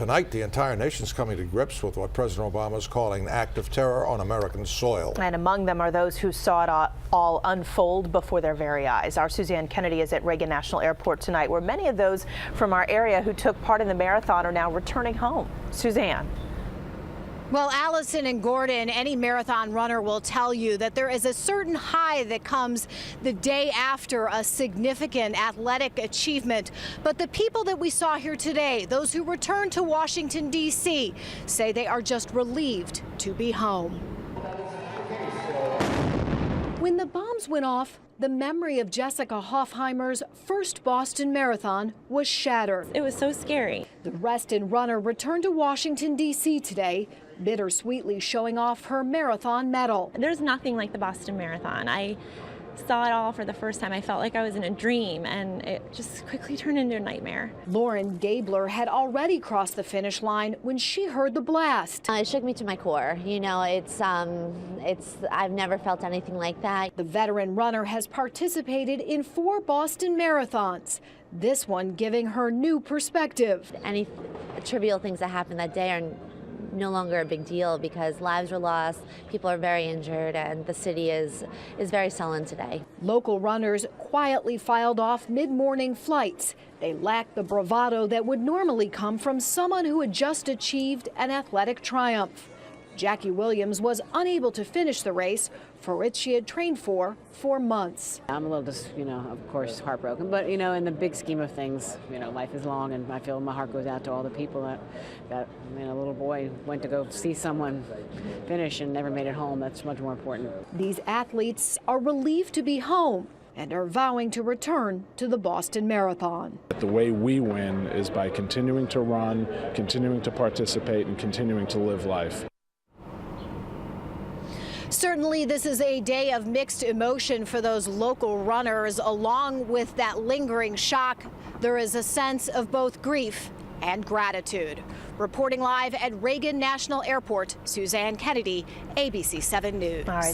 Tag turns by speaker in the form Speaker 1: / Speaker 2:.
Speaker 1: Tonight, the entire nation's coming to grips with what President Obama is calling an act of terror on American soil.
Speaker 2: And among them are those who saw it all unfold before their very eyes. Our Suzanne Kennedy is at Reagan National Airport tonight, where many of those from our area who took part in the marathon are now returning home. Suzanne.
Speaker 3: Well, Allison and Gordon, any marathon runner will tell you that there is a certain high that comes the day after a significant athletic achievement. But the people that we saw here today, those who returned to Washington, D.C., say they are just relieved to be home. When the bombs went off, the memory of Jessica Hoffheimer's first Boston Marathon was shattered.
Speaker 4: It was so scary.
Speaker 3: The rested runner returned to Washington, D.C. today, bittersweetly showing off her marathon medal.
Speaker 4: There's nothing like the Boston Marathon. I saw it all for the first time. I felt like I was in a dream, and it just quickly turned into a nightmare.
Speaker 3: Lauren Gabler had already crossed the finish line when she heard the blast.
Speaker 5: It shook me to my core. You know, I've never felt anything like that.
Speaker 3: The veteran runner has participated in 4 Boston marathons, this one giving her new perspective.
Speaker 5: Any trivial things that happened that day are no longer a big deal because lives were lost, people are very injured, and the city is very sullen today.
Speaker 3: Local runners quietly filed off mid-morning flights. They lacked the bravado that would normally come from someone who had just achieved an athletic triumph. Jackie Williams was unable to finish the race, for which she had trained for months.
Speaker 6: I'm a little just, of course, heartbroken, but, in the big scheme of things, life is long, and I feel my heart goes out to all the people that little boy went to go see someone finish and never made it home. That's much more important.
Speaker 3: These athletes are relieved to be home and are vowing to return to the Boston Marathon.
Speaker 7: The way we win is by continuing to run, continuing to participate, and continuing to live life.
Speaker 3: Certainly, this is a day of mixed emotion for those local runners. Along with that lingering shock, there is a sense of both grief and gratitude. Reporting live at Reagan National Airport, Suzanne Kennedy, ABC 7 News.
Speaker 2: All right.